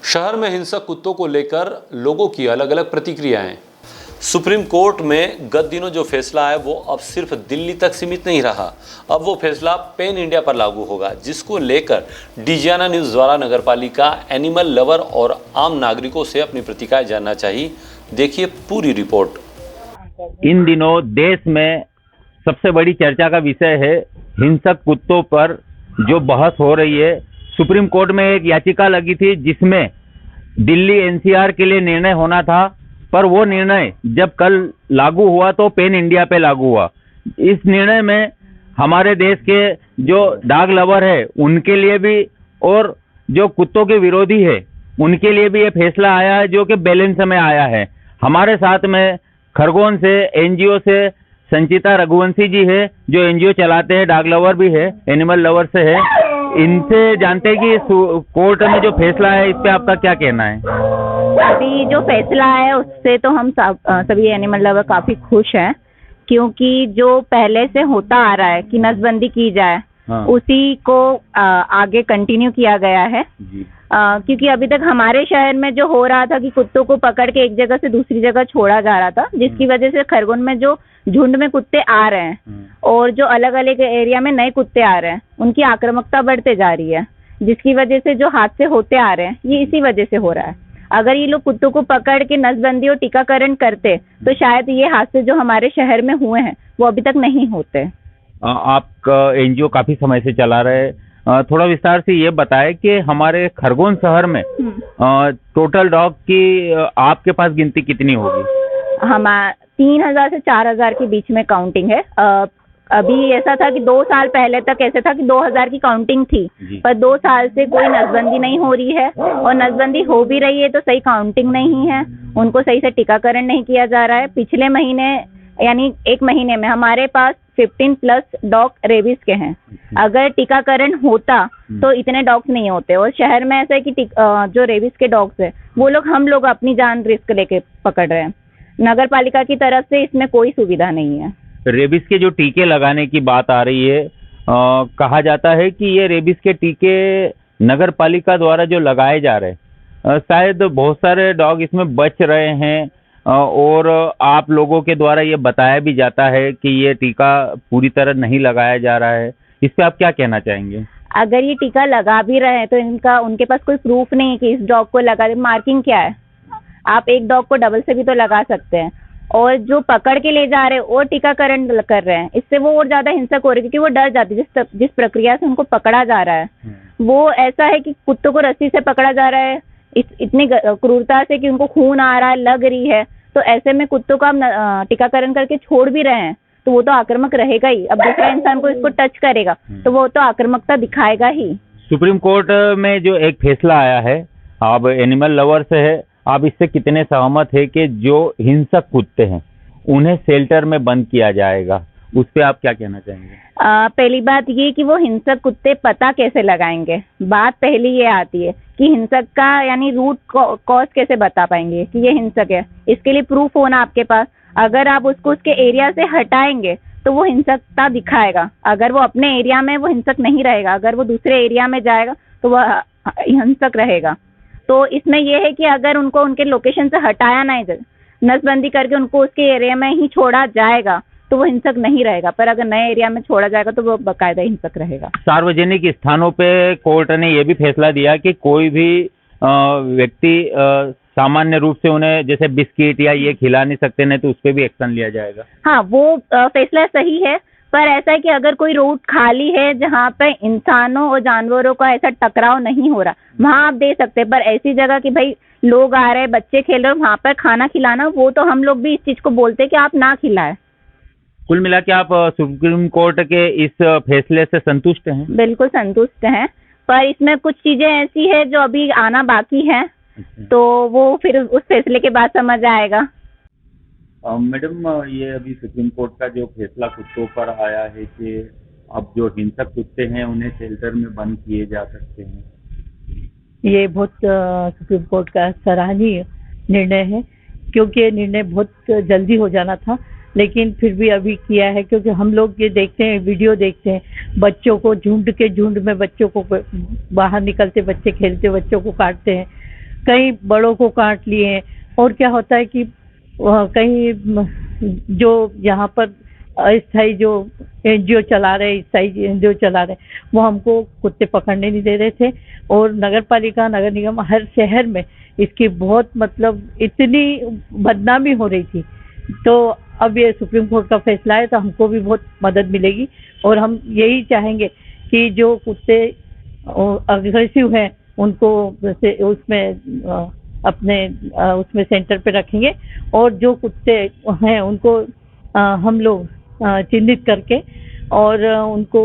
शहर में हिंसक कुत्तों को लेकर लोगों की अलग अलग प्रतिक्रियाएं। सुप्रीम कोर्ट में गत दिनों जो फैसला है वो अब सिर्फ दिल्ली तक सीमित नहीं रहा। अब वो फैसला पैन इंडिया पर लागू होगा, जिसको लेकर डिजियाना न्यूज़ द्वारा नगरपालिका, एनिमल लवर और आम नागरिकों से अपनी प्रतिक्रिया जानना चाहिए। देखिए पूरी रिपोर्ट। इन दिनों देश में सबसे बड़ी चर्चा का विषय है हिंसक कुत्तों पर जो बहस हो रही है। सुप्रीम कोर्ट में एक याचिका लगी थी जिसमें दिल्ली एनसीआर के लिए निर्णय होना था, पर वो निर्णय जब कल लागू हुआ तो पैन इंडिया पे लागू हुआ। इस निर्णय में हमारे देश के जो डॉग लवर है उनके लिए भी और जो कुत्तों के विरोधी है उनके लिए भी ये फैसला आया है, जो कि बैलेंस में आया है। हमारे साथ में खरगोन से एनजीओ से संचिता रघुवंशी जी है, जो एनजीओ चलाते हैं, डॉग लवर भी है, एनिमल लवर से है। इनसे जानते हैं कि कोर्ट में जो फैसला है इस पे आपका क्या कहना है। अभी जो फैसला है उससे तो हम सभी एनिमल लवर काफी खुश हैं, क्योंकि जो पहले से होता आ रहा है कि नसबंदी की जाए, उसी को आगे कंटिन्यू किया गया है। क्योंकि अभी तक हमारे शहर में जो हो रहा था कि कुत्तों को पकड़ के एक जगह से दूसरी जगह छोड़ा जा रहा था, जिसकी वजह से खरगोन में जो झुंड में कुत्ते आ रहे हैं और जो अलग अलग एरिया में नए कुत्ते आ रहे हैं, उनकी आक्रामकता बढ़ते जा रही है, जिसकी वजह से जो हादसे होते आ रहे हैं ये इसी वजह से हो रहा है। अगर ये लोग कुत्तों को पकड़ के नसबंदी और टीकाकरण करते तो शायद ये हादसे जो हमारे शहर में हुए हैं वो अभी तक नहीं होते। आपका एनजीओ काफी समय से चला रहे हैं, थोड़ा विस्तार से ये बताएं कि हमारे खरगोन शहर में टोटल डॉग की आपके पास गिनती कितनी होगी। हमारा 3000 से 4000 के बीच में काउंटिंग है। अभी ऐसा था कि 2 साल पहले तक ऐसे था कि 2000 की काउंटिंग थी, पर 2 साल से कोई नसबंदी नहीं हो रही है, और नसबंदी हो भी रही है तो सही काउंटिंग नहीं है, उनको सही से टीकाकरण नहीं किया जा रहा है। पिछले महीने यानी 1 महीने में हमारे पास 15+ डॉग रेबीज के हैं। अगर टीकाकरण होता तो इतने डॉग्स नहीं होते। और शहर में ऐसा है कि जो रेबीज के डॉग्स है वो लोग हम अपनी जान रिस्क लेके पकड़ रहे हैं। नगर पालिका की तरफ से इसमें कोई सुविधा नहीं है। रेबीज के जो टीके लगाने की बात आ रही है, कहा जाता है कि ये रेबीज के टीके नगर पालिका द्वारा जो लगाए जा रहे हैं, शायद बहुत सारे डॉग इसमें बच रहे हैं, और आप लोगों के द्वारा ये बताया भी जाता है कि ये टीका पूरी तरह नहीं लगाया जा रहा है। इस पे आप क्या कहना चाहेंगे। अगर ये टीका लगा भी रहे हैं तो उनके पास कोई प्रूफ नहीं है कि इस डॉग को लगा। मार्किंग क्या है, आप एक डॉग को डबल से भी तो लगा सकते हैं। और जो पकड़ के ले जा रहे हैं और टीकाकरण कर रहे हैं, इससे वो और ज्यादा हिंसक हो रही है, क्योंकि वो डर जाती है जिस प्रक्रिया से उनको पकड़ा जा रहा है। वो ऐसा है कि कुत्तों को रस्सी से पकड़ा जा रहा है इतनी क्रूरता से कि उनको खून आ रहा है, लग रही है। तो ऐसे में कुत्तों का हम टीकाकरण करके छोड़ भी रहे हैं तो वो तो आक्रामक रहेगा ही। अब दूसरा इंसान को इसको टच करेगा तो वो तो आक्रामकता दिखाएगा ही। सुप्रीम कोर्ट में जो एक फैसला आया है, अब एनिमल लवर से है, आप इससे कितने सहमत है कि जो हिंसक कुत्ते हैं उन्हें शेल्टर में बंद किया जाएगा, उस पर आप क्या कहना चाहेंगे। पहली बात ये कि वो हिंसक कुत्ते पता कैसे लगाएंगे। बात पहली ये आती है कि हिंसक का यानी रूट कॉज कैसे बता पाएंगे कि ये हिंसक है। इसके लिए प्रूफ होना आपके पास। अगर आप उसको उसके एरिया से हटाएंगे तो वो हिंसकता दिखाएगा। अगर वो अपने एरिया में वो हिंसक नहीं रहेगा, अगर वो दूसरे एरिया में जाएगा तो वह हिंसक रहेगा। तो इसमें यह है कि अगर उनको उनके लोकेशन से हटाया नहीं जाए, नसबंदी करके उनको उसके एरिया में ही छोड़ा जाएगा तो वो हिंसक नहीं रहेगा। पर अगर नए एरिया में छोड़ा जाएगा तो वो बाकायदा हिंसक रहेगा। सार्वजनिक स्थानों पे कोर्ट ने यह भी फैसला दिया कि कोई भी व्यक्ति सामान्य रूप से उन्हें जैसे बिस्किट या ये खिला नहीं सकते, नहीं तो उस पर भी एक्शन लिया जाएगा। हाँ, वो फैसला सही है, पर ऐसा है कि अगर कोई रोड खाली है जहाँ पे इंसानों और जानवरों का ऐसा टकराव नहीं हो रहा, वहाँ आप दे सकते हैं। पर ऐसी जगह कि भाई लोग आ रहे हैं, बच्चे खेल रहे हैं, वहाँ पर खाना खिलाना, वो तो हम लोग भी इस चीज को बोलते हैं कि आप ना खिलाएं। कुल मिला के आप सुप्रीम कोर्ट के इस फैसले से संतुष्ट हैं। बिल्कुल संतुष्ट हैं, पर इसमें कुछ चीजें ऐसी है जो अभी आना बाकी है। तो वो फिर उस फैसले के बाद समझ आएगा। मैडम, ये अभी सुप्रीम कोर्ट का जो फैसला कुत्तों पर आया है कि अब जो हिंसक कुत्ते हैं उन्हें शेल्टर में बंद किए जा सकते हैं, ये बहुत सुप्रीम कोर्ट का सराहनीय निर्णय है, क्योंकि ये निर्णय बहुत जल्दी हो जाना था, लेकिन फिर भी अभी किया है। क्योंकि हम लोग ये देखते हैं, वीडियो देखते हैं, बच्चों को झुंड में बच्चों को बाहर निकलते बच्चे खेलते बच्चों को काटते हैं। कई बड़ों को काट लिए। और क्या होता है कि कहीं जो यहाँ पर अस्थायी जो एनजीओ चला रहे, स्थायी एनजीओ चला रहे, वो हमको कुत्ते पकड़ने नहीं दे रहे थे। और नगर पालिका, नगर निगम, हर शहर में इसकी बहुत मतलब इतनी बदनामी हो रही थी। तो अब ये सुप्रीम कोर्ट का फैसला है तो हमको भी बहुत मदद मिलेगी। और हम यही चाहेंगे कि जो कुत्ते अग्रेसिव हैं उनको उसमें अपने उसमें सेंटर पे रखेंगे, और जो कुत्ते हैं उनको हम लोग चिन्हित करके और उनको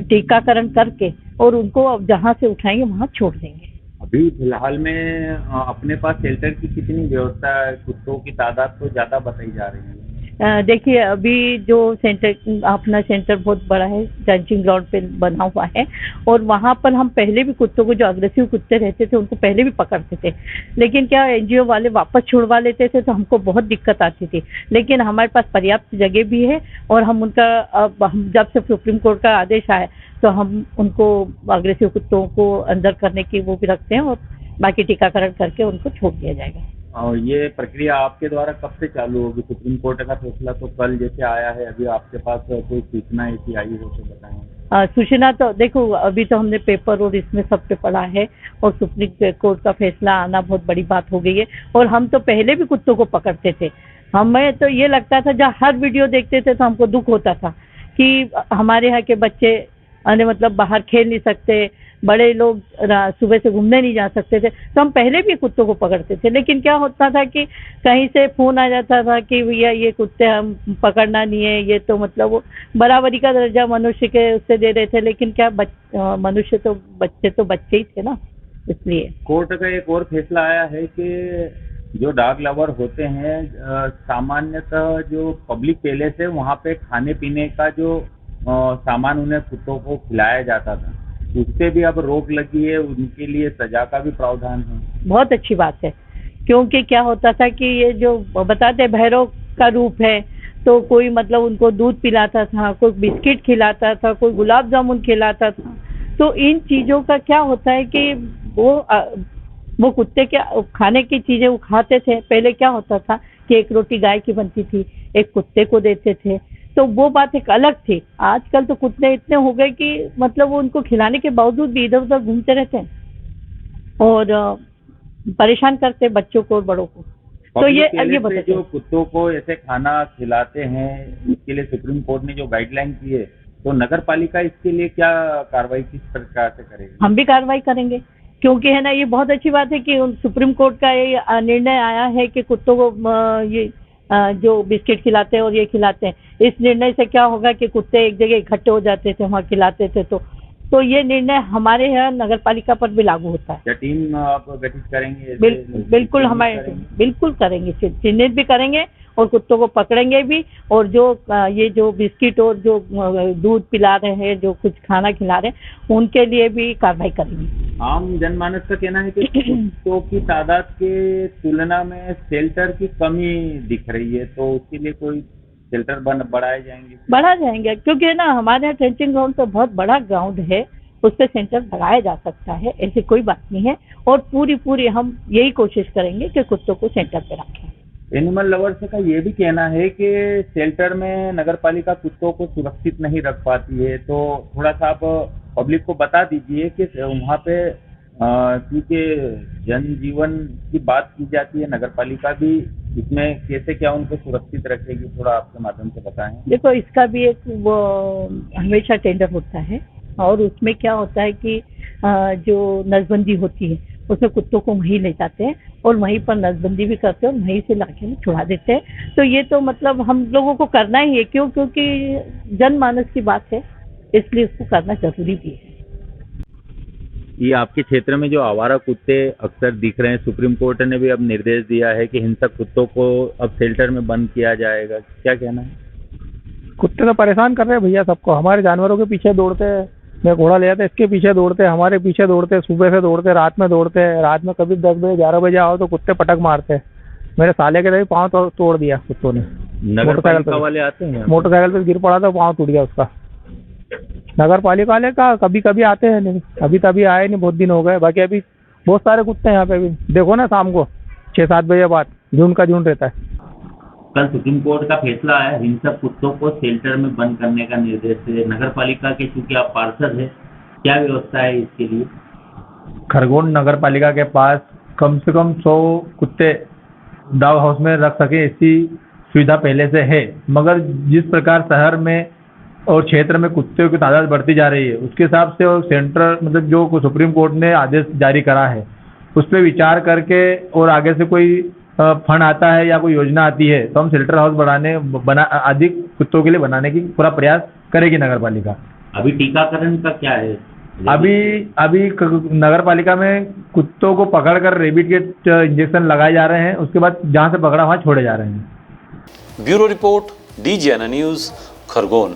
टीकाकरण करके और उनको अब जहाँ से उठाएंगे वहाँ छोड़ देंगे। अभी फिलहाल में अपने पास शेल्टर की कितनी व्यवस्था है? कुत्तों की तादाद तो ज़्यादा बताई जा रही है। देखिए, अभी जो सेंटर, अपना सेंटर बहुत बड़ा है, डंचिंग ग्राउंड पे बना हुआ है, और वहाँ पर हम पहले भी कुत्तों को, जो अग्रेसिव कुत्ते रहते थे उनको पहले भी पकड़ते थे, लेकिन क्या एनजीओ वाले वापस छुड़वा लेते थे तो हमको बहुत दिक्कत आती थी। लेकिन हमारे पास पर्याप्त जगह भी है, और हम उनका हम जब से सुप्रीम कोर्ट का आदेश आया तो हम उनको अग्रेसिव कुत्तों को अंदर करने की वो भी रखते हैं, और बाकी टीकाकरण करके उनको छोड़ दिया जाएगा। और ये प्रक्रिया आपके द्वारा कब से चालू होगी? सुप्रीम कोर्ट का फैसला तो कल जैसे आया है, अभी आपके पास कोई सूचना ऐसी आई हो तो बताएं। सूचना तो देखो, अभी तो हमने पेपर और इसमें सब पे पढ़ा है, और सुप्रीम कोर्ट का फैसला आना बहुत बड़ी बात हो गई है। और हम तो पहले भी कुत्तों को पकड़ते थे, हमें तो ये लगता था, जब हर वीडियो देखते थे तो हमको दुख होता था कि हमारे यहाँ के बच्चे मतलब बाहर खेल नहीं सकते, बड़े लोग सुबह से घूमने नहीं जा सकते थे, तो हम पहले भी कुत्तों को पकड़ते थे। लेकिन क्या होता था कि कहीं से फोन आ जाता था कि भैया ये कुत्ते हम पकड़ना नहीं है, ये तो मतलब वो बराबरी का दर्जा मनुष्य के उससे दे रहे थे। लेकिन क्या मनुष्य तो बच्चे ही थे ना, इसलिए। कोर्ट का एक और फैसला आया है कि जो डॉग लवर होते हैं, सामान्यतः जो पब्लिक पैलेस है वहाँ पे खाने पीने का जो सामान उन्हें कुत्तों को खिलाया जाता था, उस पे भी अब रोक लगी है, उनके लिए सजा का भी प्रावधान है। बहुत अच्छी बात है, क्योंकि क्या होता था कि ये जो बताते भैरव का रूप है, तो कोई मतलब उनको दूध पिलाता था, कोई बिस्किट खिलाता था, कोई गुलाब जामुन खिलाता था। तो इन चीज़ों का क्या होता है कि वो कुत्ते के खाने की चीज़ें वो खाते थे। पहले क्या होता था कि एक रोटी गाय की बनती थी, एक कुत्ते को देते थे, तो वो बात एक अलग थी। आजकल तो कुत्ते इतने हो गए कि मतलब वो उनको खिलाने के बावजूद भी इधर उधर घूमते रहते हैं और परेशान करते हैं बच्चों को और बड़ों को। तो ये जो कुत्तों को ऐसे खाना खिलाते हैं, इसके लिए सुप्रीम कोर्ट ने जो गाइडलाइन की है, तो नगर पालिका इसके लिए क्या कार्रवाई किस प्रकार से करेगी? हम भी कार्रवाई करेंगे, क्योंकि है ना, ये बहुत अच्छी बात है कि सुप्रीम कोर्ट का ये निर्णय आया है कि कुत्तों को ये जो बिस्किट खिलाते हैं और ये खिलाते हैं। इस निर्णय से क्या होगा कि कुत्ते एक जगह इकट्ठे हो जाते थे, वहाँ खिलाते थे, तो ये निर्णय हमारे यहाँ नगर पालिका पर भी लागू होता है। क्या टीम आप गठित करेंगे? बिल्कुल हमारे बिल्कुल करेंगे, चिन्हित भी करेंगे और कुत्तों को पकड़ेंगे भी, और जो ये जो बिस्किट और जो दूध पिला रहे हैं, जो कुछ खाना खिला रहे हैं, उनके लिए भी कार्रवाई करेंगे। आम जनमानस का कहना है कि कुत्तों की तादाद के तुलना में शेल्टर की कमी दिख रही है, तो उसके लिए कोई शेल्टर बढ़ाए जाएंगे? क्योंकि है ना, हमारे यहाँ ट्रेंचिंग ग्राउंड तो बहुत बड़ा ग्राउंड है, उस पर सेंटर लगाया जा सकता है, ऐसी कोई बात नहीं है। और पूरी हम यही कोशिश करेंगे कि कुत्तों को सेंटर पे रखें। एनिमल लवर्स का ये भी कहना है कि शेल्टर में नगर पालिका कुत्तों को सुरक्षित नहीं रख पाती है, तो थोड़ा सा आप पब्लिक को बता दीजिए कि वहाँ पे क्योंकि जनजीवन की बात की जाती है, नगर पालिका भी इसमें कैसे क्या उनको सुरक्षित रखेगी, थोड़ा आपके माध्यम से बताएं। देखो, इसका भी एक वो हमेशा टेंडर होता है, और उसमें क्या होता है कि जो नसबंदी होती है उसमें कुत्तों को वहीं ले जाते हैं और वहीं पर नसबंदी भी करते हैं और वहीं से लाके छुड़ा देते हैं। तो ये तो मतलब हम लोगों को करना ही है, क्योंकि जनमानस की बात है, इसलिए उसको करना जरूरी भी है। ये आपके क्षेत्र में जो आवारा कुत्ते अक्सर दिख रहे हैं, सुप्रीम कोर्ट ने भी अब निर्देश दिया है कि हिंसक कुत्तों को अब शेल्टर में बंद किया जाएगा, क्या कहना है? कुत्ते तो परेशान कर रहे हैं भैया सबको, हमारे जानवरों के पीछे दौड़ते हैं। मैं घोड़ा ले जाता इसके पीछे दौड़ते, हमारे पीछे दौड़ते, सुबह से दौड़ते, रात में दौड़ते हैं। रात में कभी 10 बजे 11 बजे आओ तो कुत्ते पटक मारते हैं। मेरे साले के भी पाँव तोड़ दिया कुत्तों ने। नगर पालिका वाले आते हैं, मोटरसाइकिल पे गिर पड़ा था, पाँव टूट गया उसका। नगर पालिका वाले का कभी कभी आते हैं, नहीं अभी तभी आए नहीं, बहुत दिन हो गए। बाकी अभी बहुत सारे कुत्ते हैं यहाँ पे भी, देखो ना शाम को 6-7 बजे बाद झुंड का झुंड रहता है। कल सुप्रीम कोर्ट का फैसला आया, हिंसक कुत्तों को शेल्टर में बंद करने का निर्देश है। नगर पालिका के चूंकि आप पार्षद है, क्या व्यवस्था है इसके लिए? खरगोन नगर पालिका के पास कम से कम 100 कुत्ते डॉग हाउस में रख सके ऐसी सुविधा पहले से है, मगर जिस प्रकार शहर में और क्षेत्र में कुत्तों की तादाद बढ़ती जा रही है उसके हिसाब से और सेंट्रल मतलब जो सुप्रीम कोर्ट ने आदेश जारी करा है उस पर विचार करके और आगे से कोई फंड आता है या कोई योजना आती है तो हम शेल्टर हाउस अधिक कुत्तों के लिए बनाने की पूरा प्रयास करेगी नगर पालिका। अभी टीकाकरण का क्या है? अभी नगर पालिका में कुत्तों को पकड़कर रेबीज के इंजेक्शन लगाए जा रहे हैं, उसके बाद जहां से पकड़ा वहां छोड़े जा रहे हैं। Bureau report, DGN news, Khargone.